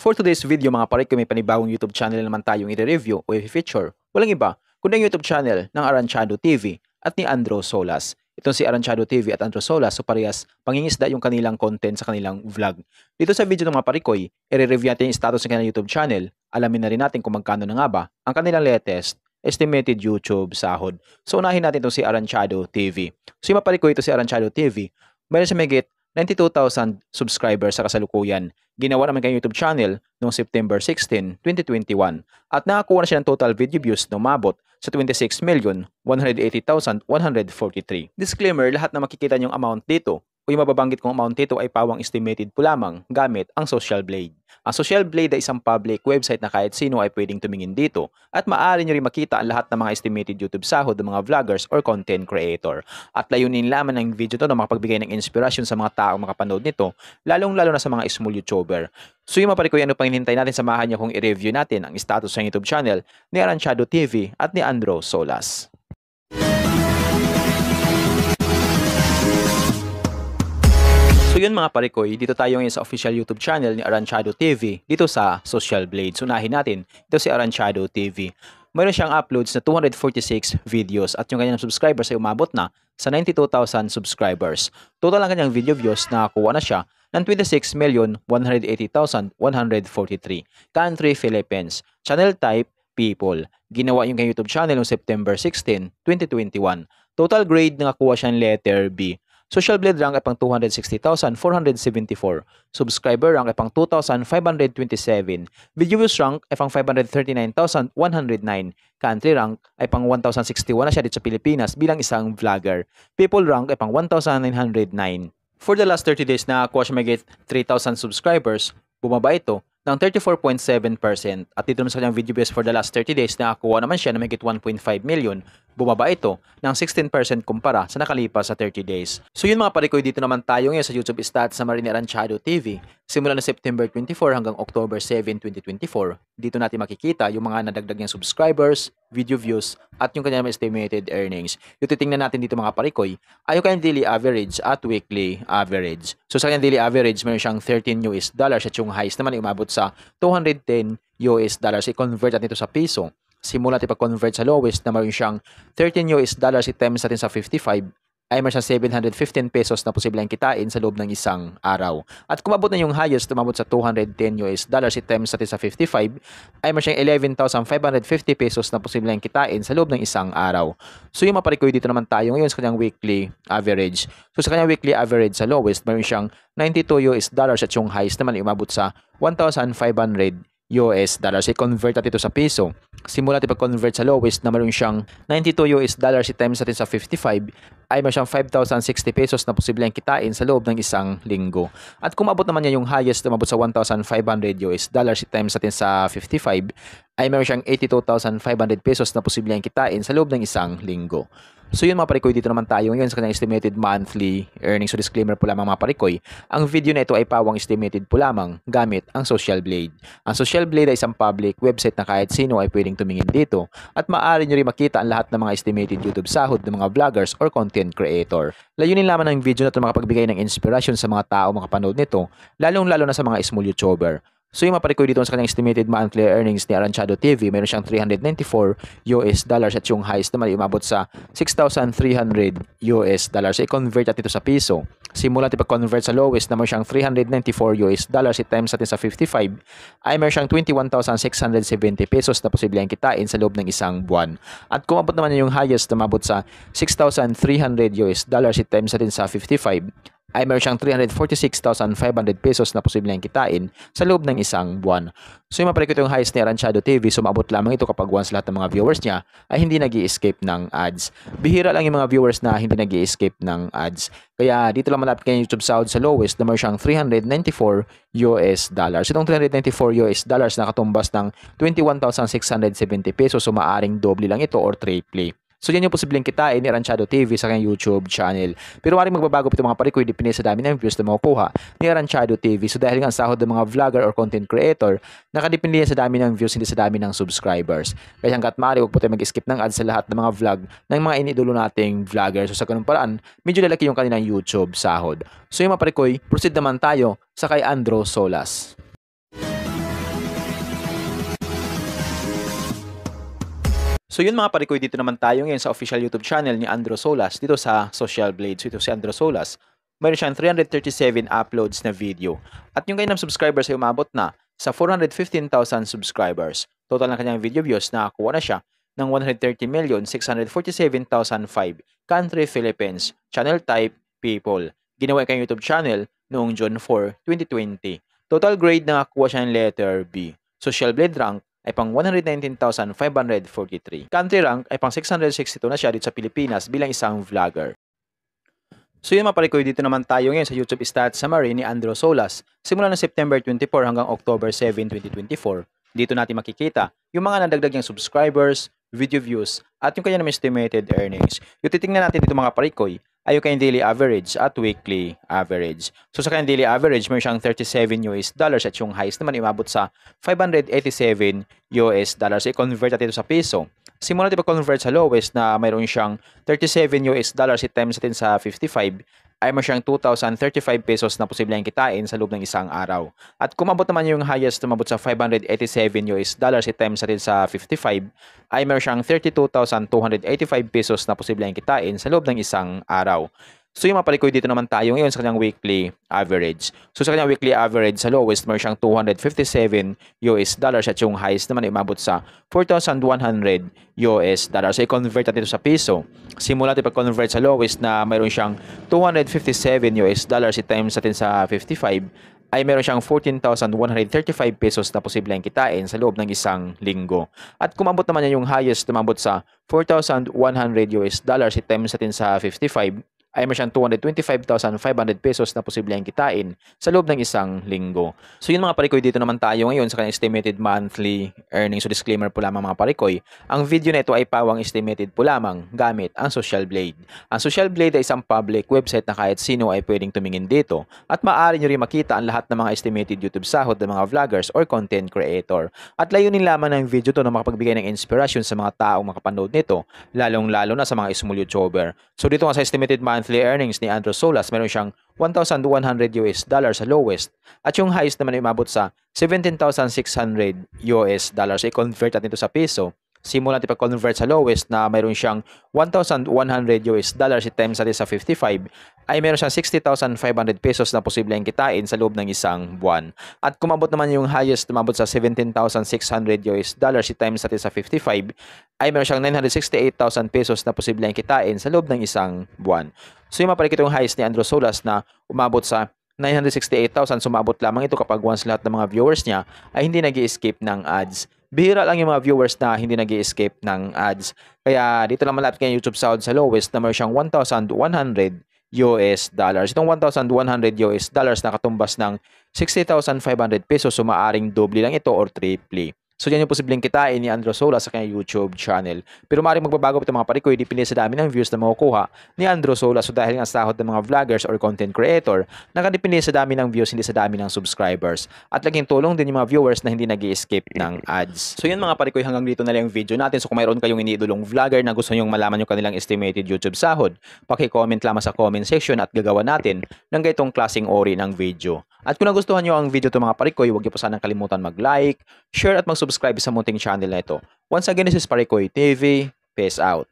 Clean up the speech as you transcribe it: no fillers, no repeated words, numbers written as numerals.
For today's video mga pare, kung may panibagong YouTube channel naman tayong i-review o i-feature, walang iba kundi ang YouTube channel ng Aranchado TV at ni Andro Solas. Itong si Aranchado TV at Andro Solas, so parehas pangingisda yung kanilang content sa kanilang vlog. Dito sa video ng mga parikoy, i-review natin yung status ng kanilang YouTube channel. Alamin na rin natin kung magkano na nga ba ang kanilang latest estimated YouTube sahod. So unahin natin itong si Aranchado TV. So yung mga parikoy, ito si Aranchado TV, mayroon siya mahigit 92,000 subscribers sa kasalukuyan. Ginawa naman kanyang YouTube channel noong September 16, 2021 at nakakuha na siya ng total video views na umabot sa 26,180,143. Disclaimer, lahat na makikita niyong amount dito o yung mababanggit kong amount dito ay pawang estimated po lamang gamit ang Social Blade. Ang Social Blade ay isang public website na kahit sino ay pwedeng tumingin dito at maaari nyo rin makita ang lahat ng mga estimated YouTube sahod ng mga vloggers or content creator. At layunin lamang ng video to na makapagbigay ng inspirasyon sa mga taong makapanood nito, lalong-lalo na sa mga small YouTuber. So yung mga parikoy, ano pang hinintay natin, samahan niyo kung i-review natin ang status ng YouTube channel ni Aranchado TV at ni Andro Solas. So yun mga parikoy, dito tayo ngayon sa official YouTube channel ni Aranchado TV dito sa Social Blade. So unahin natin, ito si Aranchado TV. Mayroon siyang uploads na 246 videos at yung kanyang subscribers ay umabot na sa 92,000 subscribers. Total ang kanyang video views, nakakuha na siya ng 26,180,143. Country, Philippines. Channel type, people. Ginawa yung kanyang YouTube channel noong September 16, 2021. Total grade, nakakuha siya ng letter B. Social Blade rank ay pang 260,474. Subscriber rank ay pang 2,527. Video views rank ay pang 539,109. Country rank ay pang 1,061 na siya dito sa Pilipinas bilang isang vlogger. People rank ay pang 1,909. For the last 30 days, nakakuha siya mahigit 3,000 subscribers. Bumaba ito ng 34.7%. At dito naman sa kanyang video views for the last 30 days, nakakuha naman siya ng mahigit 1.5 million. Bumaba ito ng 16% kumpara sa nakalipas sa 30 days. So yun mga parikoy, dito naman tayo ngayon sa YouTube stats sa Marini Aranchado TV. Simula na September 24 hanggang October 7, 2024. Dito natin makikita yung mga nadagdag niyang subscribers, video views, at yung kanyang estimated earnings. Yung titingnan natin dito mga parikoy ay yung kanyang daily average at weekly average. So sa kanyang daily average, meron siyang $13 at yung highest naman ay umabot sa $210. I-convert natin ito sa piso. Simula natin pag-convert sa lowest na mayroon siyang $13 i-times natin sa 55 ay mayroon siyang 715 pesos na posibleng kitain sa loob ng isang araw. At kung abot na yung highest, umabot sa $210 i-times natin sa 55 ay mayroon siyang 11,550 pesos na posibleng kitain sa loob ng isang araw. So yung maparikoy, dito naman tayo ngayon sa kanyang weekly average. So sa kanyang weekly average sa lowest, mayroon siyang $92 at yung highest naman ay umabot sa $1,500. I-convert natin ito sa piso. Simula natin pag-convert sa lowest na mayroon siyang $92 i-times natin sa 55 ay mayroon siyang 5,060 pesos na posibleng kitain sa loob ng isang linggo. At kung abot naman niya yung highest na umabot sa $1,500 i-times natin sa 55 ay mayroon siyang 82,500 pesos na posibleng kitain sa loob ng isang linggo. So yun mga parikoy, dito naman tayo ngayon sa kanyang estimated monthly earnings. So disclaimer po lamang mga parikoy, ang video na ito ay pawang estimated po lamang gamit ang Social Blade. Ang Social Blade ay isang public website na kahit sino ay pwedeng tumingin dito at maaari nyo rin makita ang lahat ng mga estimated YouTube sahod ng mga vloggers or content creator. Layunin lamang ng video na ito makapagbigay ng inspirasyon sa mga tao makapanood nito, lalong-lalo na sa mga small YouTuber. So yung maparikoy dito sa kanyang estimated monthly earnings ni Aranchado TV, mayroon siyang $394 at yung highest naman ay umabot sa $6,300. I-convert natin ito sa piso. Simula natin pag-convert sa lowest na mayroon siyang $394 i-times natin sa 55 ay mayroon siyang 21,670 pesos na posibleng kitain sa loob ng isang buwan. At kung abot naman yung highest na umabot sa $6,300 i-times natin sa 55 ay mayroon siyang 346,500 pesos na posibleng kitain sa loob ng isang buwan. So yung mapalikot yung highest ni Aranchado TV, sumabot lamang ito kapag once lahat ng mga viewers niya ay hindi nag-i-escape ng ads. Bihira lang yung mga viewers na hindi nag-i-escape ng ads. Kaya dito lang malapit kayo YouTube sahod sa lowest na mayroon siyang $394. Itong $394 na katumbas ng 21,670 pesos, so maaring doble lang ito or triple. So yan yung posibleng kitain ni Aranchado TV sa kanyang YouTube channel. Pero maaaring magbabago ito mga parikoy, depende sa dami ng views na makukuha ni Aranchado TV. So dahil nga ang sahod ng mga vlogger or content creator, nakadepende sa dami ng views, hindi sa dami ng subscribers. Kaya hanggat maaari, huwag po tayo mag-skip ng ads sa lahat ng mga vlog ng mga iniidolo nating vlogger. So sa ganung paraan, medyo lalaki yung kanilang YouTube sahod. So yung mga parikoy, proceed naman tayo sa kay Andro Solas. So yun mga parikoy, dito naman tayo ngayon sa official YouTube channel ni Andrew Solas dito sa Social Blade. So ito si Andrew Solas. Mayroon siyang 337 uploads na video. At yung kanyang subscribers ay umabot na sa 415,000 subscribers. Total ng kanyang video views, nakakuha na siya ng 130,647,005. Country, Philippines. Channel type, people. Ginawa kanyang YouTube channel noong June 4, 2020. Total grade, nakakuha siya ng letter B. Social Blade rank ay pang 119,543. Country rank ay pang 662 na siya dito sa Pilipinas bilang isang vlogger. So yun mga parikoy, dito naman tayo ngayon sa YouTube Stats Summary ni Andrew Solas simula ng September 24 hanggang October 7, 2024. Dito natin makikita yung mga nadagdag niyang subscribers, video views, at yung kanya naman estimated earnings. Yung titingnan natin dito mga parikoy ay yung kanyang daily average at weekly average. So sa kanyang daily average, mayroon siyang $37 at yung highest naman umabot sa $587. I-convert natin ito sa peso. Simula natin pag-convert sa lowest na mayroon siyang $37 i-times natin sa 55 ay mayroon siyang 2,035 pesos na posibleng kitain sa loob ng isang araw. At kung umabot naman yung highest, umabot sa $587 i-times natin sa 55 ay mayroon siyang 32,285 pesos na posibleng kitain sa loob ng isang araw. So yung mapalikoy, dito naman tayo ngayon sa kanyang weekly average. So sa kanyang weekly average, sa lowest mayroon siyang $257 at yung highest naman ay umabot sa $4,100. So i-convert natin ito sa peso. Simula natin pag-convert sa lowest na mayroon siyang $257 i-times natin sa 55 ay meron siyang 14,135 pesos na posibleng kitain sa loob ng isang linggo. At kung umabot naman niya yung highest, umabot sa $4,100 i-times natin sa 55 ay may siyang 225,500 pesos na posibleng kitain sa loob ng isang linggo. So yun mga parikoy, dito naman tayo ngayon sa kanyang estimated monthly earnings. So disclaimer po lamang mga parikoy, ang video na ito ay pawang estimated po lamang gamit ang Social Blade. Ang Social Blade ay isang public website na kahit sino ay pwedeng tumingin dito at maaari nyo rin makita ang lahat ng mga estimated YouTube sahod ng mga vloggers or content creator. At layunin lamang ng video to na makapagbigay ng inspirasyon sa mga taong makapanood nito, lalong-lalo na sa mga small YouTuber. So dito nga sa estimated monthly earnings ni Andrew Solas, meron siyang $1,100 sa lowest at yung highest naman ay umabot sa $17,600. So i-convert natin ito sa peso. Simula natin pag-convert sa lowest na mayroon siyang $1,100 i-times natin sa 55 ay mayroon siyang 60,500 pesos na posibleng kitain sa loob ng isang buwan. At kumabot naman yung highest, umabot sa $17,600 i-times natin sa 55 ay mayroon siyang 968,000 pesos na posibleng kitain sa loob ng isang buwan. So yung mapalikit yung highest ni Andrew Solas na umabot sa 968,000, sumabot lamang ito kapag once lahat ng mga viewers niya ay hindi nag-i-escape ng ads. Bihira lang yung mga viewers na hindi nag-i-escape ng ads. Kaya dito lang malapit kay YouTube sahod sa lowest na mayroon siyang $1,100. Itong $1,100 na katumbas ng 60,500 pesos, so maaring doble lang ito or triple. So yan yung posibleng kitain ni Andrew Solas sa kanyang YouTube channel. Pero maaaring magbabago ito mga parikoy, depende sa dami ng views na makukuha ni Andrew Solas. So dahil nga sahod ng mga vloggers or content creator, nakadepende sa dami ng views, hindi sa dami ng subscribers. At laging tulong din yung mga viewers na hindi nag-i-escape ng ads. So yan mga parikoy, hanggang dito na lang yung video natin. So kung mayroon kayong iniidolong vlogger na gusto nyong malaman yung kanilang estimated YouTube sahod, paki-comment lamang sa comment section at gagawa natin ng ganitong klaseng ori ng video. At kung nagustuhan nyo ang video to mga parikoy, huwag niyo po sanang kalimutan mag-like, share at mag-subscribe sa munting channel na ito. Once again, this is Parikoy TV. Peace out.